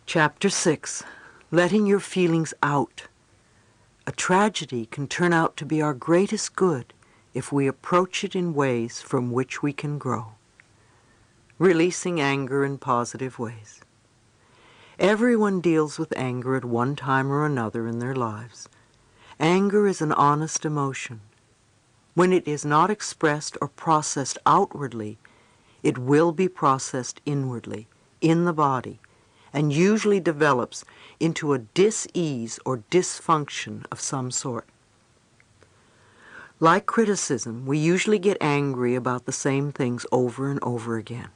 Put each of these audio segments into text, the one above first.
Chapter 6. Letting your feelings out. A tragedy can turn out to be our greatest good if we approach it in ways from which we can grow. Releasing anger in positive ways. Everyone deals with anger at one time or another in their lives. Anger is an honest emotion. When it is not expressed or processed outwardly, it will be processed inwardly, in the body, and usually develops into a dis-ease or dysfunction of some sort. Like criticism, we usually get angry about the same things over and over again.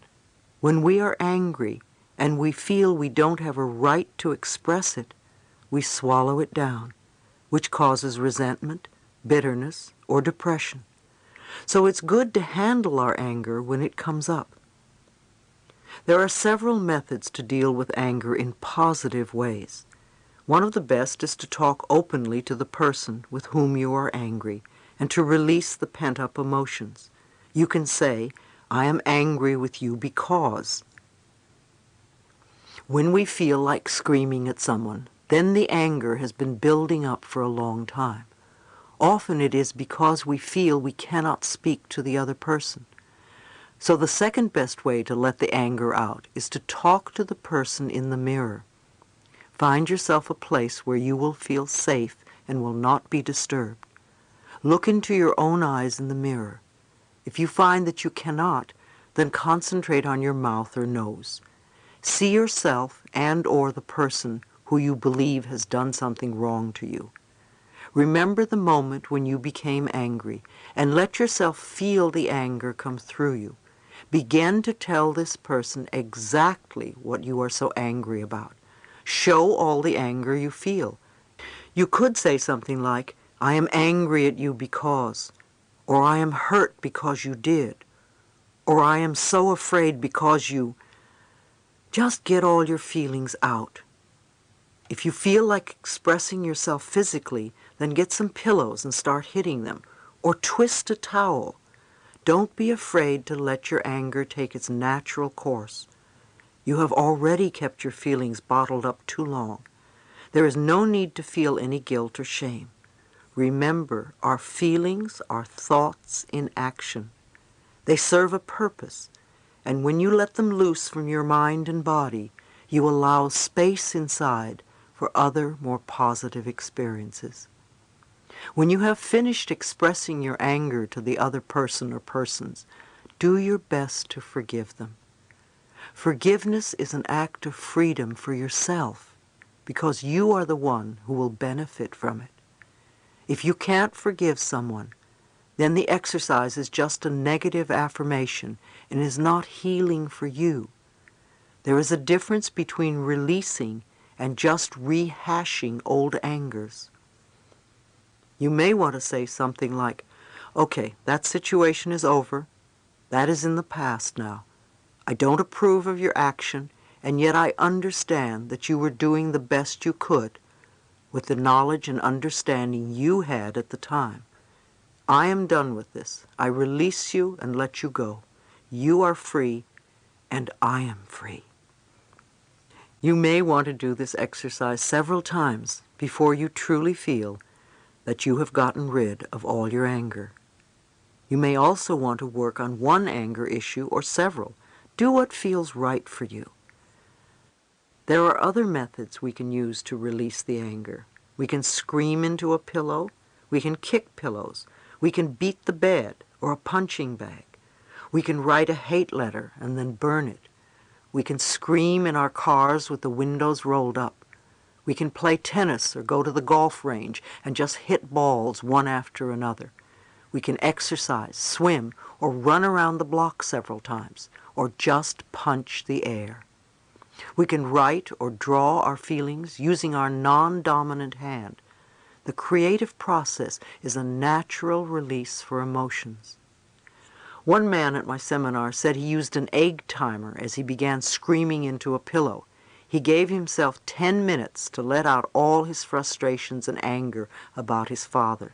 When we are angry and we feel we don't have a right to express it, we swallow it down, which causes resentment, bitterness, or depression. So it's good to handle our anger when it comes up. There are several methods to deal with anger in positive ways. One of the best is to talk openly to the person with whom you are angry and to release the pent-up emotions. You can say, "I am angry with you because." When we feel like screaming at someone, then the anger has been building up for a long time. Often it is because we feel we cannot speak to the other person. So the second best way to let the anger out is to talk to the person in the mirror. Find yourself a place where you will feel safe and will not be disturbed. Look into your own eyes in the mirror. If you find that you cannot, then concentrate on your mouth or nose. See yourself and or the person who you believe has done something wrong to you. Remember the moment when you became angry and let yourself feel the anger come through you. Begin to tell this person exactly what you are so angry about. Show all the anger you feel. You could say something like, "I am angry at you because," or "I am hurt because you did," or "I am so afraid because you..." Just get all your feelings out. If you feel like expressing yourself physically, then get some pillows and start hitting them, or twist a towel. Don't be afraid to let your anger take its natural course. You have already kept your feelings bottled up too long. There is no need to feel any guilt or shame. Remember, our feelings are thoughts in action. They serve a purpose, and when you let them loose from your mind and body, you allow space inside for other, more positive experiences. When you have finished expressing your anger to the other person or persons, do your best to forgive them. Forgiveness is an act of freedom for yourself because you are the one who will benefit from it. If you can't forgive someone, then the exercise is just a negative affirmation and is not healing for you. There is a difference between releasing and just rehashing old angers. You may want to say something like, "Okay, that situation is over. That is in the past now. I don't approve of your action, and yet I understand that you were doing the best you could with the knowledge and understanding you had at the time. I am done with this. I release you and let you go. You are free, and I am free." You may want to do this exercise several times before you truly feel that you have gotten rid of all your anger. You may also want to work on one anger issue or several. Do what feels right for you. There are other methods we can use to release the anger. We can scream into a pillow. We can kick pillows. We can beat the bed or a punching bag. We can write a hate letter and then burn it. We can scream in our cars with the windows rolled up. We can play tennis or go to the golf range and just hit balls one after another. We can exercise, swim, or run around the block several times, or just punch the air. We can write or draw our feelings using our non-dominant hand. The creative process is a natural release for emotions. One man at my seminar said he used an egg timer as he began screaming into a pillow. He gave himself 10 minutes to let out all his frustrations and anger about his father.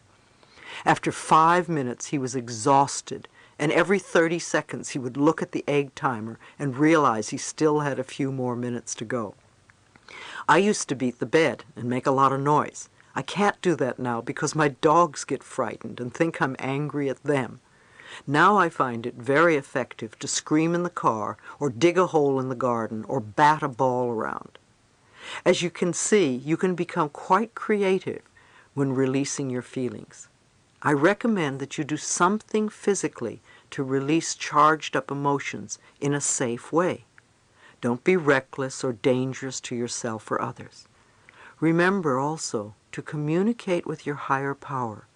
After 5 minutes, he was exhausted, and every 30 seconds he would look at the egg timer and realize he still had a few more minutes to go. I used to beat the bed and make a lot of noise. I can't do that now because my dogs get frightened and think I'm angry at them. Now I find it very effective to scream in the car or dig a hole in the garden or bat a ball around. As you can see, you can become quite creative when releasing your feelings. I recommend that you do something physically to release charged up emotions in a safe way. Don't be reckless or dangerous to yourself or others. Remember also to communicate with your higher power.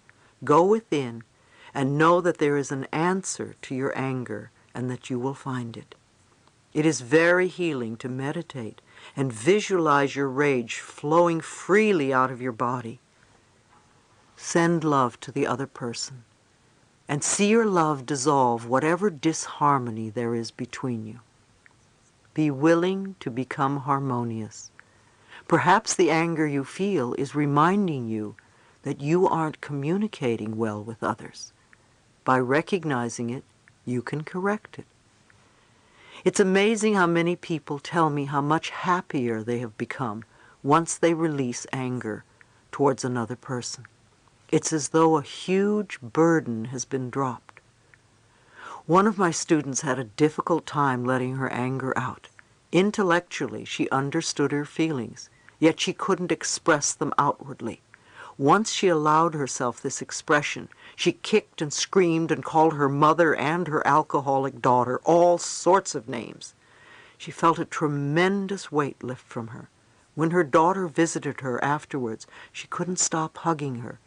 Go within and know that there is an answer to your anger and that you will find it. It is very healing to meditate and visualize your rage flowing freely out of your body. Send love to the other person and see your love dissolve whatever disharmony there is between you. Be willing to become harmonious. Perhaps the anger you feel is reminding you that you aren't communicating well with others. By recognizing it, you can correct it. It's amazing how many people tell me how much happier they have become once they release anger towards another person. It's as though a huge burden has been dropped. One of my students had a difficult time letting her anger out. Intellectually, she understood her feelings, yet she couldn't express them outwardly. Once she allowed herself this expression, she kicked and screamed and called her mother and her alcoholic daughter all sorts of names. She felt a tremendous weight lift from her. When her daughter visited her afterwards, she couldn't stop hugging her.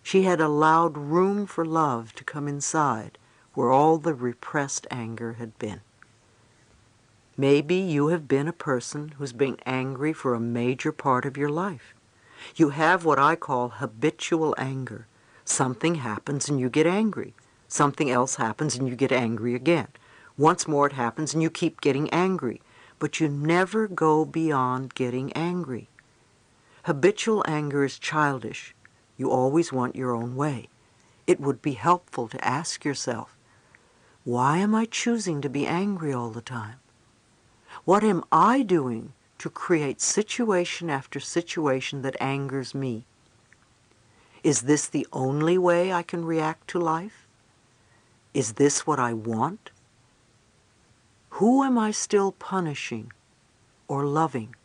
She had allowed room for love to come inside where all the repressed anger had been. Maybe you have been a person who's been angry for a major part of your life. You have what I call habitual anger. Something happens and you get angry. Something else happens and you get angry again. Once more it happens and you keep getting angry. But you never go beyond getting angry. Habitual anger is childish. You always want your own way. It would be helpful to ask yourself, why am I choosing to be angry all the time? What am I doing to create situation after situation that angers me? Is this the only way I can react to life? Is this what I want? Who am I still punishing or loving?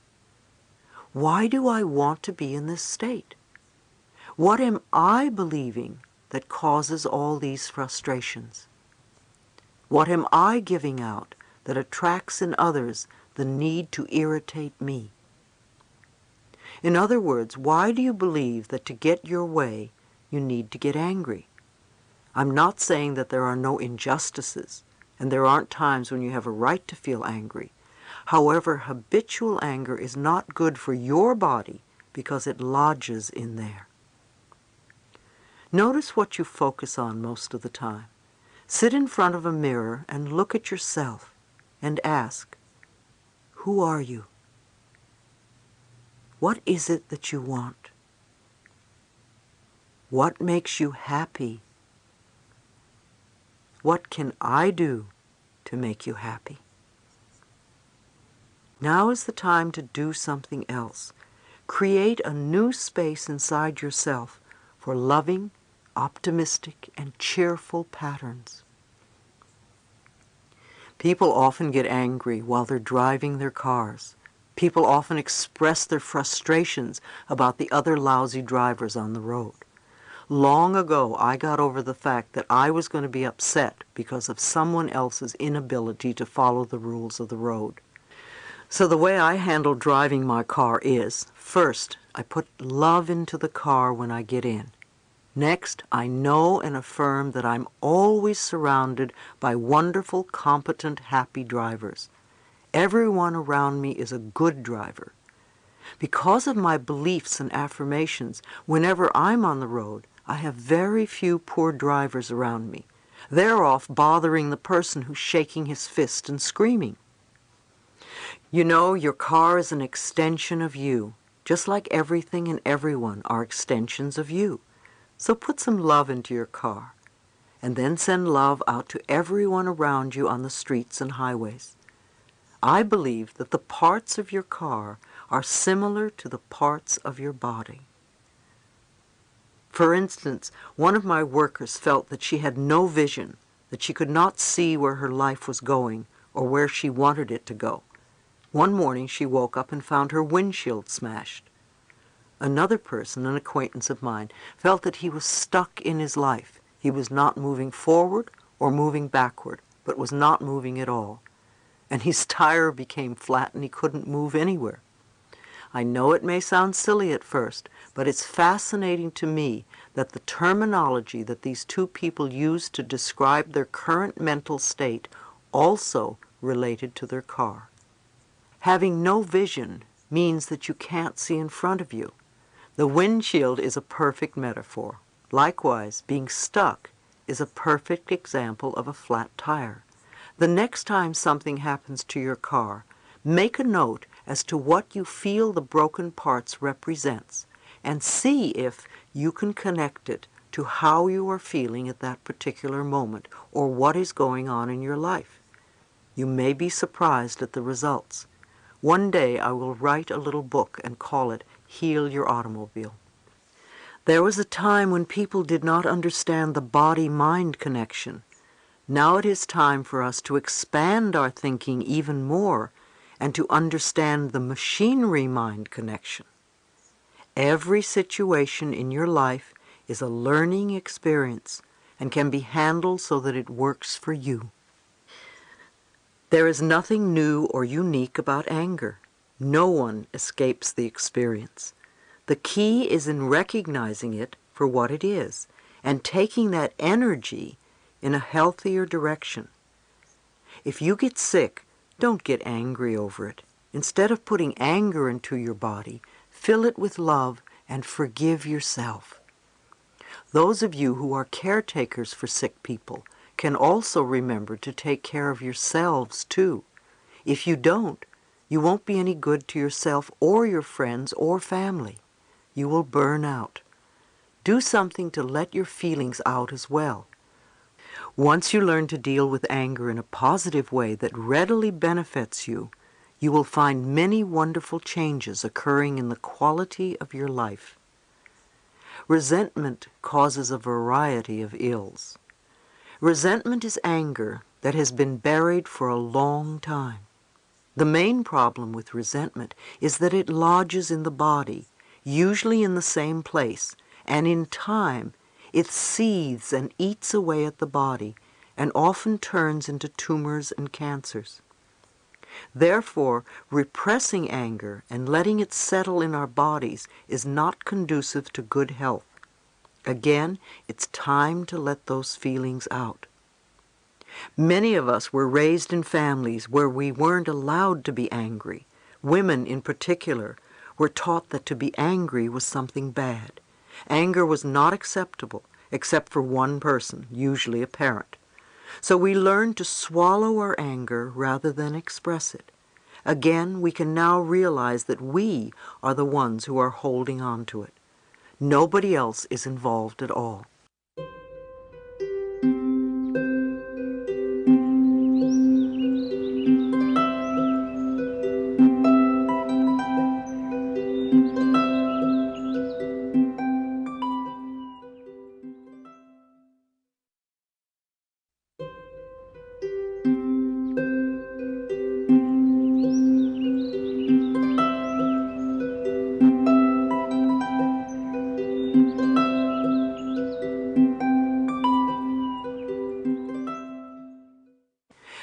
Why do I want to be in this state? What am I believing that causes all these frustrations? What am I giving out that attracts in others the need to irritate me? In other words, why do you believe that to get your way, you need to get angry? I'm not saying that there are no injustices, and there aren't times when you have a right to feel angry. However, habitual anger is not good for your body because it lodges in there. Notice what you focus on most of the time. Sit in front of a mirror and look at yourself and ask, who are you? What is it that you want? What makes you happy? What can I do to make you happy? Now is the time to do something else. Create a new space inside yourself for loving, optimistic, and cheerful patterns. People often get angry while they're driving their cars. People often express their frustrations about the other lousy drivers on the road. Long ago, I got over the fact that I was going to be upset because of someone else's inability to follow the rules of the road. So the way I handle driving my car is, first, I put love into the car when I get in. Next, I know and affirm that I'm always surrounded by wonderful, competent, happy drivers. Everyone around me is a good driver. Because of my beliefs and affirmations, whenever I'm on the road, I have very few poor drivers around me. They're off bothering the person who's shaking his fist and screaming. You know, your car is an extension of you, just like everything and everyone are extensions of you. So put some love into your car, and then send love out to everyone around you on the streets and highways. I believe that the parts of your car are similar to the parts of your body. For instance, one of my workers felt that she had no vision, that she could not see where her life was going or where she wanted it to go. One morning she woke up and found her windshield smashed. Another person, an acquaintance of mine, felt that he was stuck in his life. He was not moving forward or moving backward, but was not moving at all. And his tire became flat and he couldn't move anywhere. I know it may sound silly at first, but it's fascinating to me that the terminology that these two people used to describe their current mental state also related to their car. Having no vision means that you can't see in front of you. The windshield is a perfect metaphor. Likewise, being stuck is a perfect example of a flat tire. The next time something happens to your car, make a note as to what you feel the broken parts represents and see if you can connect it to how you are feeling at that particular moment or what is going on in your life. You may be surprised at the results. One day I will write a little book and call it Heal Your Automobile. There was a time when people did not understand the body-mind connection. Now it is time for us to expand our thinking even more and to understand the machinery-mind connection. Every situation in your life is a learning experience and can be handled so that it works for you. There is nothing new or unique about anger. No one escapes the experience. The key is in recognizing it for what it is and taking that energy in a healthier direction. If you get sick, don't get angry over it. Instead of putting anger into your body, fill it with love and forgive yourself. Those of you who are caretakers for sick people can also remember to take care of yourselves too. If you don't, you won't be any good to yourself or your friends or family. You will burn out. Do something to let your feelings out as well. Once you learn to deal with anger in a positive way that readily benefits you, you will find many wonderful changes occurring in the quality of your life. Resentment causes a variety of ills. Resentment is anger that has been buried for a long time. The main problem with resentment is that it lodges in the body, usually in the same place, and in time it seethes and eats away at the body and often turns into tumors and cancers. Therefore, repressing anger and letting it settle in our bodies is not conducive to good health. Again, it's time to let those feelings out. Many of us were raised in families where we weren't allowed to be angry. Women, in particular, were taught that to be angry was something bad. Anger was not acceptable, except for one person, usually a parent. So we learned to swallow our anger rather than express it. Again, we can now realize that we are the ones who are holding on to it. Nobody else is involved at all.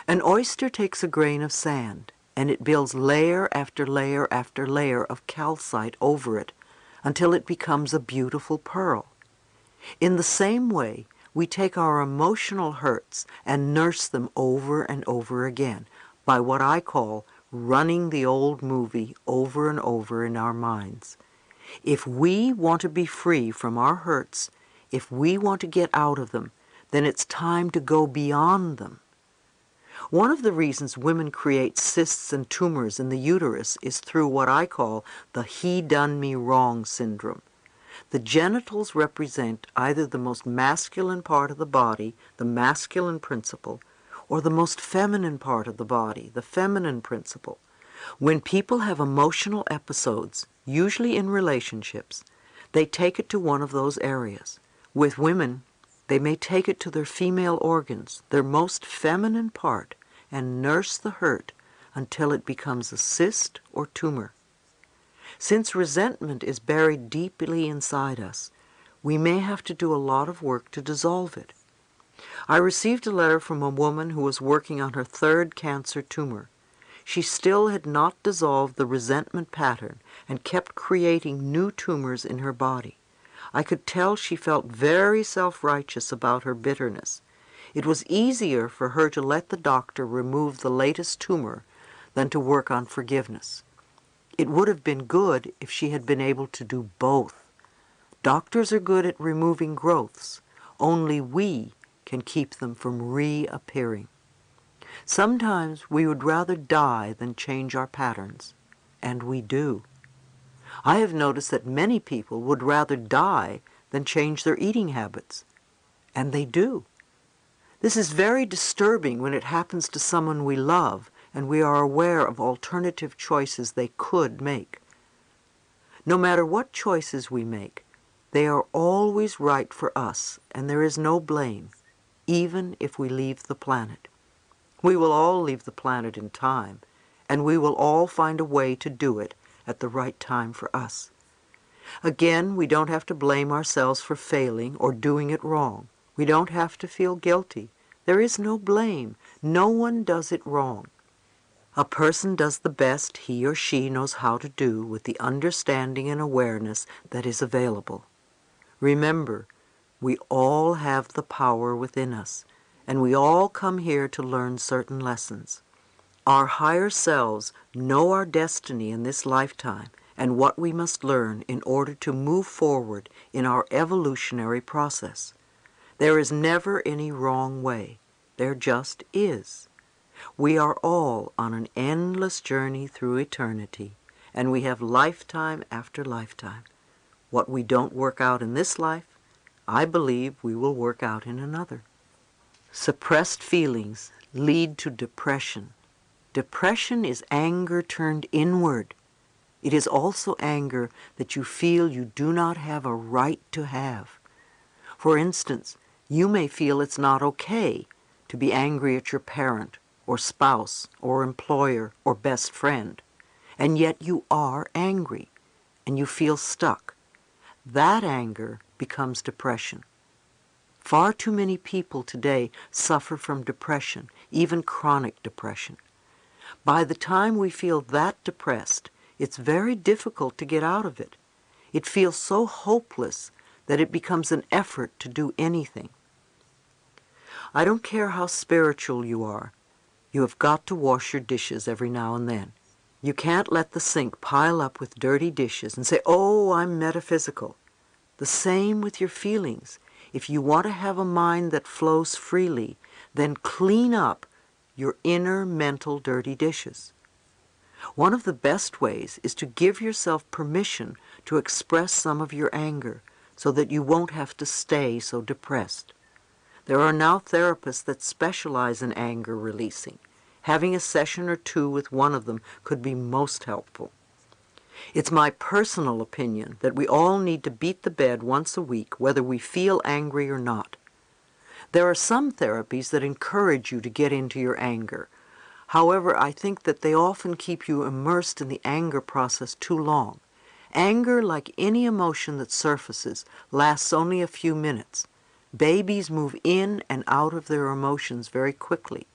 An oyster takes a grain of sand, and it builds layer after layer after layer of calcite over it until it becomes a beautiful pearl. In the same way, we take our emotional hurts and nurse them over and over again by what I call running the old movie over and over in our minds. If we want to be free from our hurts, if we want to get out of them, then it's time to go beyond them. One of the reasons women create cysts and tumors in the uterus is through what I call the he done me wrong syndrome. The genitals represent either the most masculine part of the body, the masculine principle, or the most feminine part of the body, the feminine principle. When people have emotional episodes, usually in relationships, they take it to one of those areas. With women, they may take it to their female organs, their most feminine part, and nurse the hurt until it becomes a cyst or tumor. Since resentment is buried deeply inside us, we may have to do a lot of work to dissolve it. I received a letter from a woman who was working on her third cancer tumor. She still had not dissolved the resentment pattern and kept creating new tumors in her body. I could tell she felt very self-righteous about her bitterness. It was easier for her to let the doctor remove the latest tumor than to work on forgiveness. It would have been good if she had been able to do both. Doctors are good at removing growths. Only we can keep them from reappearing. Sometimes we would rather die than change our patterns, and we do. I have noticed that many people would rather die than change their eating habits, and they do. This is very disturbing when it happens to someone we love and we are aware of alternative choices they could make. No matter what choices we make, they are always right for us, and there is no blame, even if we leave the planet. We will all leave the planet in time, and we will all find a way to do it at the right time for us. Again, we don't have to blame ourselves for failing or doing it wrong. We don't have to feel guilty. There is no blame. No one does it wrong. A person does the best he or she knows how to do with the understanding and awareness that is available. Remember, we all have the power within us, and we all come here to learn certain lessons. Our higher selves know our destiny in this lifetime and what we must learn in order to move forward in our evolutionary process. There is never any wrong way. There just is. We are all on an endless journey through eternity, and we have lifetime after lifetime. What we don't work out in this life, I believe we will work out in another. Suppressed feelings lead to depression. Depression is anger turned inward. It is also anger that you feel you do not have a right to have. For instance, you may feel it's not okay to be angry at your parent or spouse or employer or best friend, and yet you are angry and you feel stuck. That anger becomes depression. Far too many people today suffer from depression, even chronic depression. By the time we feel that depressed, it's very difficult to get out of it. It feels so hopeless that it becomes an effort to do anything. I don't care how spiritual you are. You have got to wash your dishes every now and then. You can't let the sink pile up with dirty dishes and say, "Oh, I'm metaphysical." The same with your feelings. If you want to have a mind that flows freely, then clean up your inner mental dirty dishes. One of the best ways is to give yourself permission to express some of your anger so that you won't have to stay so depressed. There are now therapists that specialize in anger releasing. Having a session or two with one of them could be most helpful. It's my personal opinion that we all need to beat the bed once a week, whether we feel angry or not. There are some therapies that encourage you to get into your anger. However, I think that they often keep you immersed in the anger process too long. Anger, like any emotion that surfaces, lasts only a few minutes. Babies move in and out of their emotions very quickly.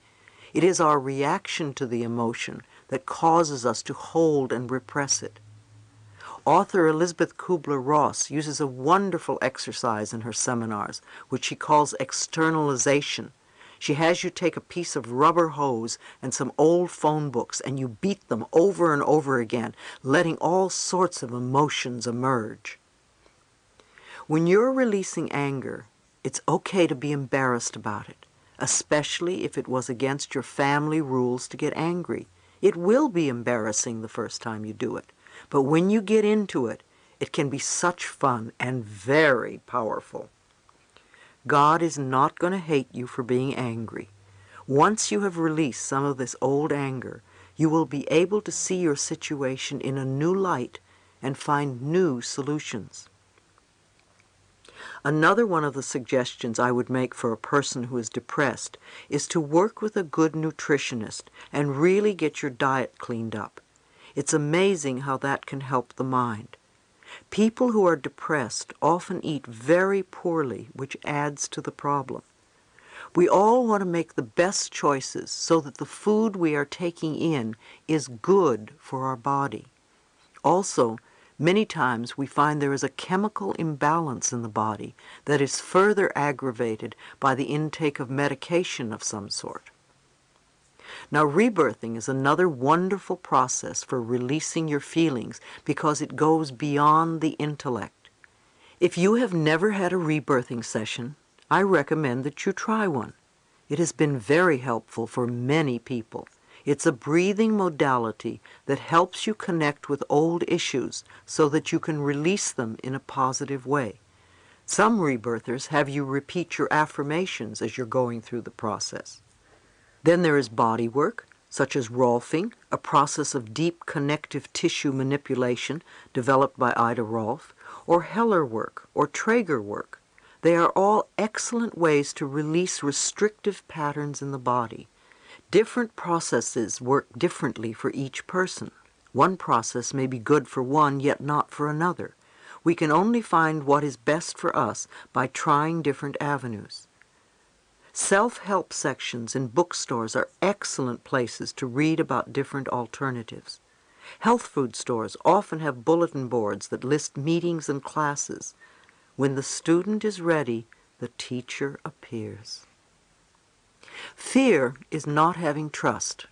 It is our reaction to the emotion that causes us to hold and repress it. Author Elizabeth Kubler-Ross uses a wonderful exercise in her seminars, which she calls externalization. She has you take a piece of rubber hose and some old phone books, and you beat them over and over again, letting all sorts of emotions emerge. When you're releasing anger, it's okay to be embarrassed about it, especially if it was against your family rules to get angry. It will be embarrassing the first time you do it. But when you get into it, it can be such fun and very powerful. God is not going to hate you for being angry. Once you have released some of this old anger, You will be able to see your situation in a new light and find new solutions. Another one of the suggestions I would make for a person who is depressed is to work with a good nutritionist and really get your diet cleaned up. It's amazing how that can help the mind. People who are depressed often eat very poorly, which adds to the problem. We all want to make the best choices so that the food we are taking in is good for our body. Also, many times we find there is a chemical imbalance in the body that is further aggravated by the intake of medication of some sort. Now, rebirthing is another wonderful process for releasing your feelings because it goes beyond the intellect. If you have never had a rebirthing session, I recommend that you try one. It has been very helpful for many people. It's a breathing modality that helps you connect with old issues so that you can release them in a positive way. Some rebirthers have you repeat your affirmations as you're going through the process. Then there is body work, such as Rolfing, a process of deep connective tissue manipulation developed by Ida Rolf, or Heller work, or Traeger work. They are all excellent ways to release restrictive patterns in the body. Different processes work differently for each person. One process may be good for one, yet not for another. We can only find what is best for us by trying different avenues. Self-help sections in bookstores are excellent places to read about different alternatives. Health food stores often have bulletin boards that list meetings and classes. When the student is ready, the teacher appears. Fear is not having trust.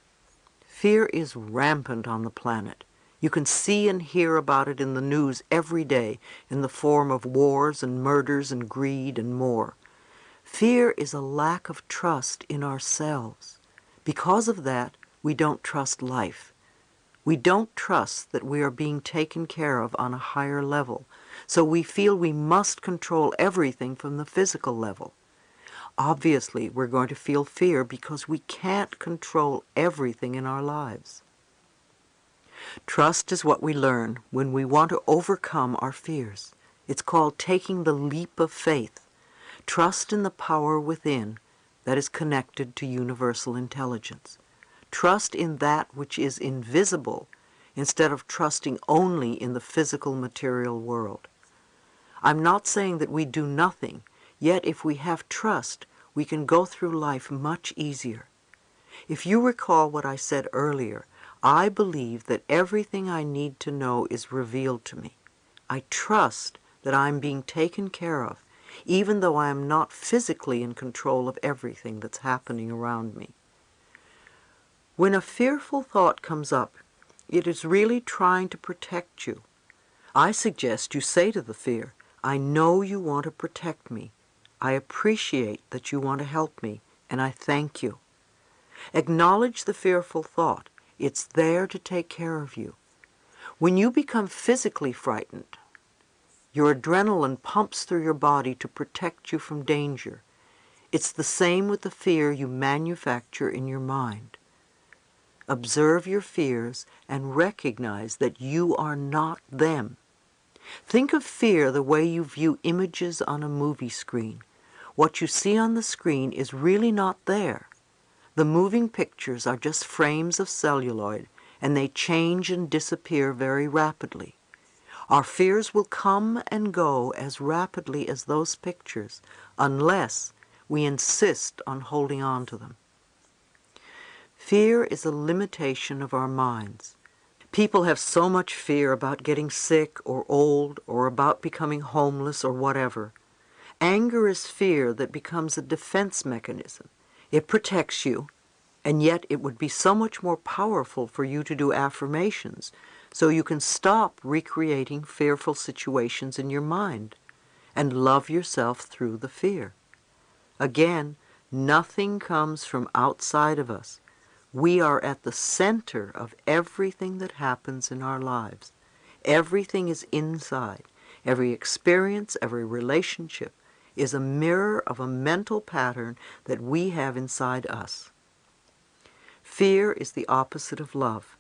Fear is rampant on the planet. You can see and hear about it in the news every day in the form of wars and murders and greed and more. Fear is a lack of trust in ourselves. Because of that, we don't trust life. We don't trust that we are being taken care of on a higher level, so we feel we must control everything from the physical level. Obviously, we're going to feel fear because we can't control everything in our lives. Trust is what we learn when we want to overcome our fears. It's called taking the leap of faith. Trust in the power within that is connected to universal intelligence. Trust in that which is invisible instead of trusting only in the physical material world. I'm not saying that we do nothing, yet if we have trust, we can go through life much easier. If you recall what I said earlier, I believe that everything I need to know is revealed to me. I trust that I'm being taken care of, even though I am not physically in control of everything that's happening around me. When a fearful thought comes up, it is really trying to protect you. I suggest you say to the fear, I know you want to protect me. I appreciate that you want to help me, and I thank you. Acknowledge the fearful thought. It's there to take care of you. When you become physically frightened, your adrenaline pumps through your body to protect you from danger. It's the same with the fear you manufacture in your mind. Observe your fears and recognize that you are not them. Think of fear the way you view images on a movie screen. What you see on the screen is really not there. The moving pictures are just frames of celluloid, and they change and disappear very rapidly. Our fears will come and go as rapidly as those pictures, unless we insist on holding on to them. Fear is a limitation of our minds. People have so much fear about getting sick or old or about becoming homeless or whatever. Anger is fear that becomes a defense mechanism. It protects you, and yet it would be so much more powerful for you to do affirmations so you can stop recreating fearful situations in your mind and love yourself through the fear. Again, nothing comes from outside of us. We are at the center of everything that happens in our lives. Everything is inside. Every experience, every relationship is a mirror of a mental pattern that we have inside us. Fear is the opposite of love.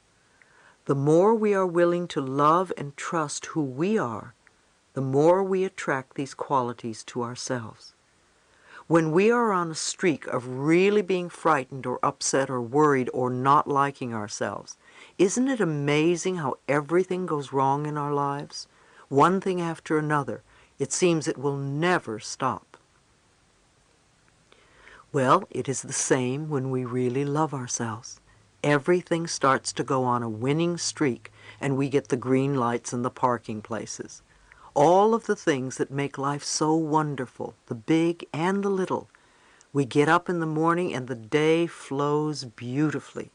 The more we are willing to love and trust who we are, the more we attract these qualities to ourselves. When we are on a streak of really being frightened or upset or worried or not liking ourselves, isn't it amazing how everything goes wrong in our lives? One thing after another. It seems it will never stop. Well, it is the same when we really love ourselves. Everything starts to go on a winning streak, and we get the green lights in the parking places. All of the things that make life so wonderful, the big and the little. We get up in the morning and the day flows beautifully.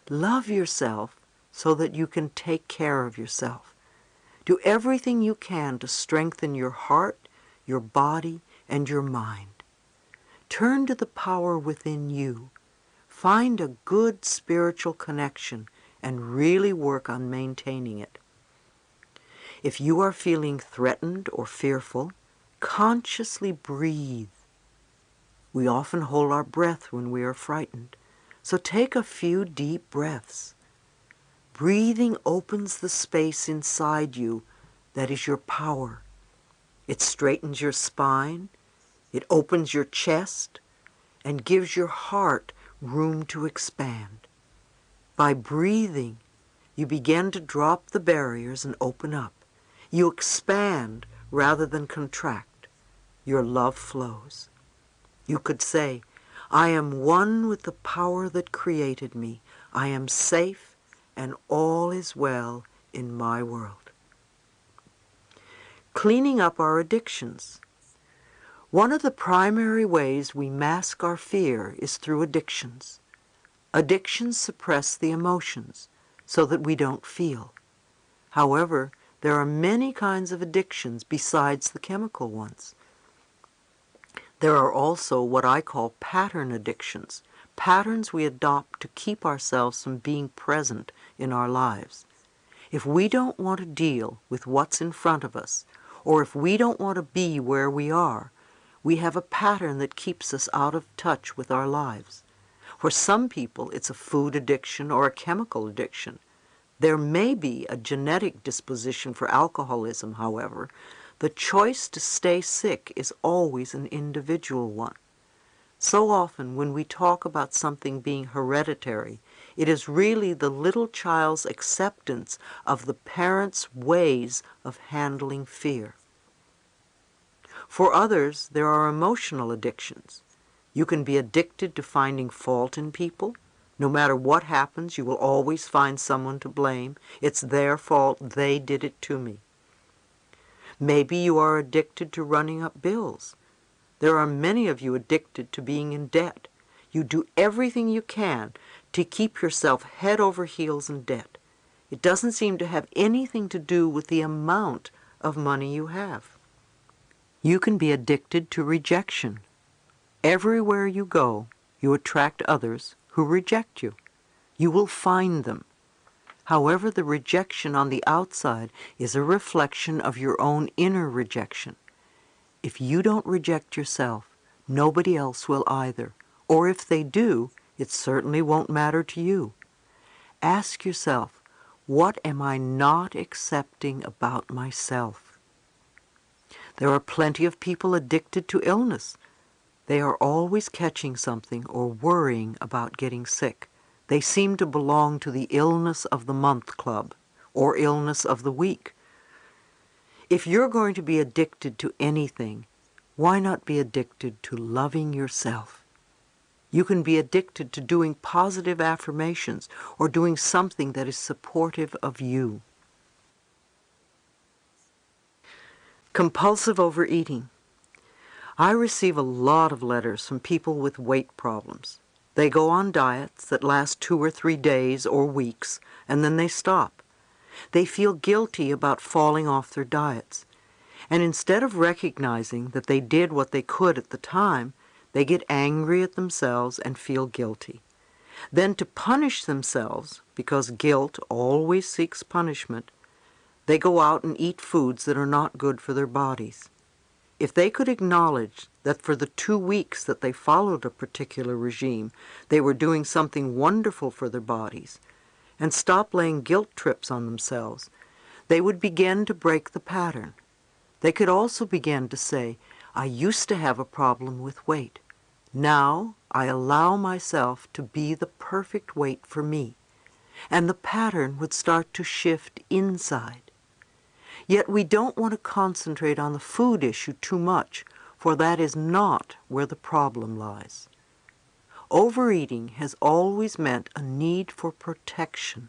Love yourself so that you can take care of yourself. Do everything you can to strengthen your heart, your body, and your mind. Turn to the power within you. Find a good spiritual connection and really work on maintaining it. If you are feeling threatened or fearful, consciously breathe. We often hold our breath when we are frightened, so take a few deep breaths. Breathing opens the space inside you that is your power. It straightens your spine, it opens your chest, and gives your heart room to expand. By breathing, you begin to drop the barriers and open up. You expand rather than contract. Your love flows. You could say, I am one with the power that created me. I am safe and all is well in my world. Cleaning up our addictions. One of the primary ways we mask our fear is through addictions. Addictions suppress the emotions so that we don't feel. However, there are many kinds of addictions besides the chemical ones. There are also what I call pattern addictions, patterns we adopt to keep ourselves from being present in our lives. If we don't want to deal with what's in front of us, or if we don't want to be where we are, we have a pattern that keeps us out of touch with our lives. For some people, it's a food addiction or a chemical addiction. There may be a genetic disposition for alcoholism, however. The choice to stay sick is always an individual one. So often when we talk about something being hereditary, it is really the little child's acceptance of the parent's ways of handling fear. For others, there are emotional addictions. You can be addicted to finding fault in people. No matter what happens, you will always find someone to blame. It's their fault. They did it to me. Maybe you are addicted to running up bills. There are many of you addicted to being in debt. You do everything you can to keep yourself head over heels in debt. It doesn't seem to have anything to do with the amount of money you have. You can be addicted to rejection. Everywhere you go, you attract others who reject you. You will find them. However, the rejection on the outside is a reflection of your own inner rejection. If you don't reject yourself, nobody else will either. Or if they do, it certainly won't matter to you. Ask yourself, what am I not accepting about myself? There are plenty of people addicted to illness. They are always catching something or worrying about getting sick. They seem to belong to the illness of the month club or illness of the week. If you're going to be addicted to anything, why not be addicted to loving yourself? You can be addicted to doing positive affirmations or doing something that is supportive of you. Compulsive overeating. I receive a lot of letters from people with weight problems. They go on diets that last 2 or 3 days or weeks, and then they stop. They feel guilty about falling off their diets. And instead of recognizing that they did what they could at the time, they get angry at themselves and feel guilty. Then to punish themselves, because guilt always seeks punishment, they go out and eat foods that are not good for their bodies. If they could acknowledge that for the 2 weeks that they followed a particular regime, they were doing something wonderful for their bodies, and stop laying guilt trips on themselves, they would begin to break the pattern. They could also begin to say, I used to have a problem with weight. Now I allow myself to be the perfect weight for me. And the pattern would start to shift inside. Yet we don't want to concentrate on the food issue too much, for that is not where the problem lies. Overeating has always meant a need for protection.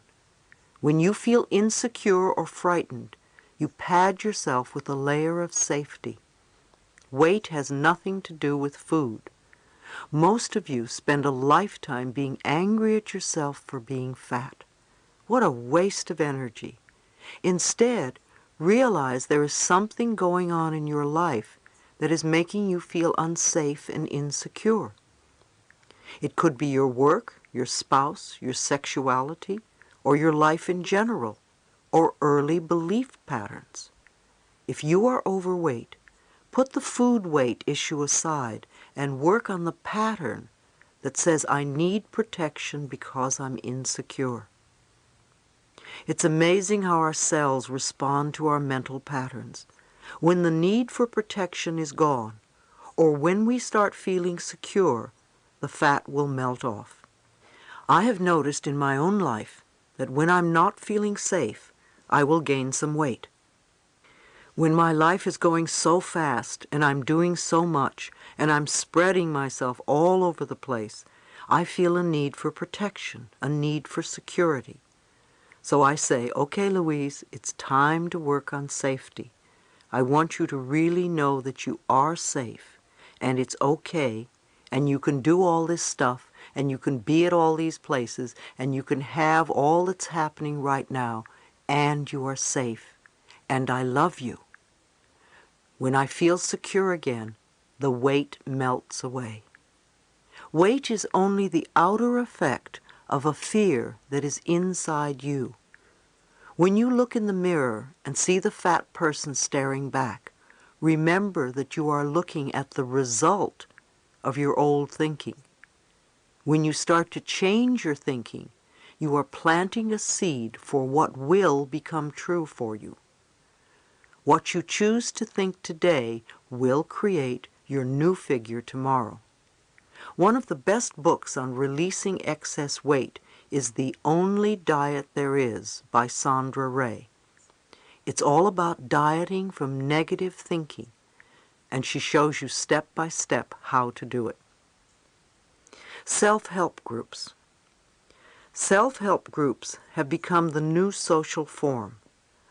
When you feel insecure or frightened, you pad yourself with a layer of safety. Weight has nothing to do with food. Most of you spend a lifetime being angry at yourself for being fat. What a waste of energy. Instead, realize there is something going on in your life that is making you feel unsafe and insecure. It could be your work, your spouse, your sexuality, or your life in general, or early belief patterns. If you are overweight, put the food weight issue aside and work on the pattern that says, I need protection because I'm insecure. It's amazing how our cells respond to our mental patterns. When the need for protection is gone, or when we start feeling secure, the fat will melt off. I have noticed in my own life that when I'm not feeling safe, I will gain some weight. When my life is going so fast and I'm doing so much and I'm spreading myself all over the place, I feel a need for protection, a need for security. So I say, okay, Louise, it's time to work on safety. I want you to really know that you are safe and it's okay and you can do all this stuff and you can be at all these places and you can have all that's happening right now and you are safe and I love you. When I feel secure again, the weight melts away. Weight is only the outer effect of a fear that is inside you. When you look in the mirror and see the fat person staring back, remember that you are looking at the result of your old thinking. When you start to change your thinking, you are planting a seed for what will become true for you. What you choose to think today will create your new figure tomorrow. One of the best books on releasing excess weight is The Only Diet There Is by Sandra Ray. It's all about dieting from negative thinking, and she shows you step by step how to do it. Self-help groups. Self-help groups have become the new social form.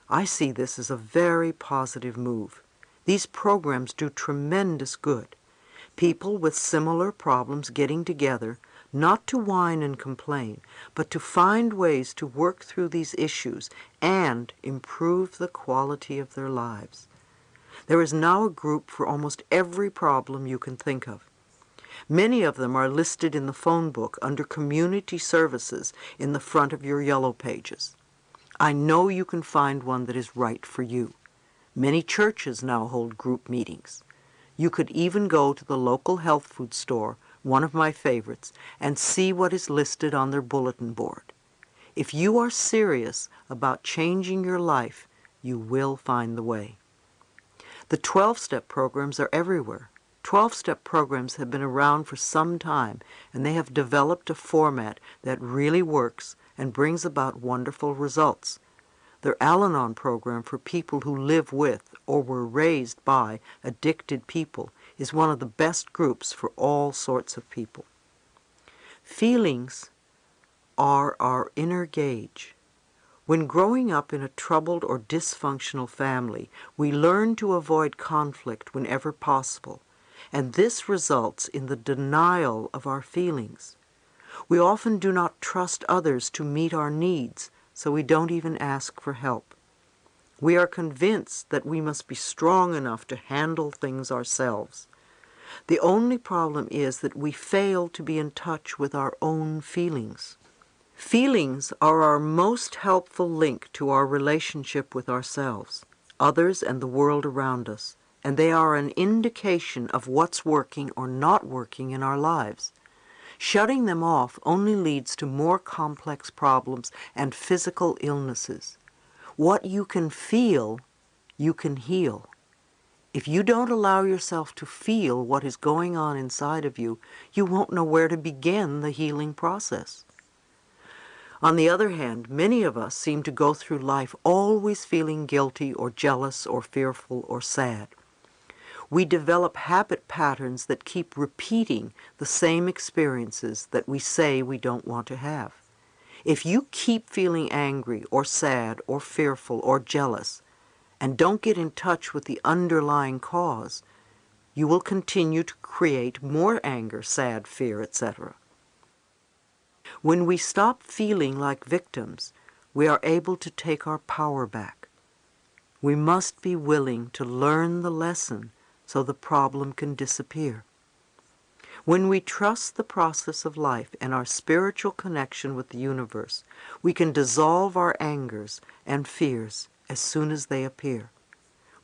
I see this as a very positive move. These programs do tremendous good. People with similar problems getting together, not to whine and complain, but to find ways to work through these issues and improve the quality of their lives. There is now a group for almost every problem you can think of. Many of them are listed in the phone book under Community Services in the front of your yellow pages. I know you can find one that is right for you. Many churches now hold group meetings. You could even go to the local health food store, one of my favorites, and see what is listed on their bulletin board. If you are serious about changing your life, you will find the way. The 12-step programs are everywhere. 12-step programs have been around for some time, and they have developed a format that really works and brings about wonderful results. Their Al-Anon program for people who live with or were raised by addicted people is one of the best groups for all sorts of people. Feelings are our inner gauge. When growing up in a troubled or dysfunctional family, we learn to avoid conflict whenever possible, and this results in the denial of our feelings. We often do not trust others to meet our needs, so we don't even ask for help. We are convinced that we must be strong enough to handle things ourselves. The only problem is that we fail to be in touch with our own feelings. Feelings are our most helpful link to our relationship with ourselves, others, and the world around us. and they are an indication of what's working or not working in our lives. Shutting them off only leads to more complex problems and physical illnesses. What you can feel, you can heal. If you don't allow yourself to feel what is going on inside of you, you won't know where to begin the healing process. On the other hand, many of us seem to go through life always feeling guilty or jealous or fearful or sad. We develop habit patterns that keep repeating the same experiences that we say we don't want to have. If you keep feeling angry or sad or fearful or jealous and don't get in touch with the underlying cause, you will continue to create more anger, sad, fear, etc. When we stop feeling like victims, we are able to take our power back. We must be willing to learn the lesson so the problem can disappear. When we trust the process of life and our spiritual connection with the universe, we can dissolve our angers and fears as soon as they appear.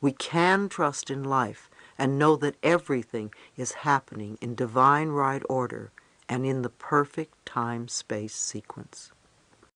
We can trust in life and know that everything is happening in divine right order and in the perfect time-space sequence.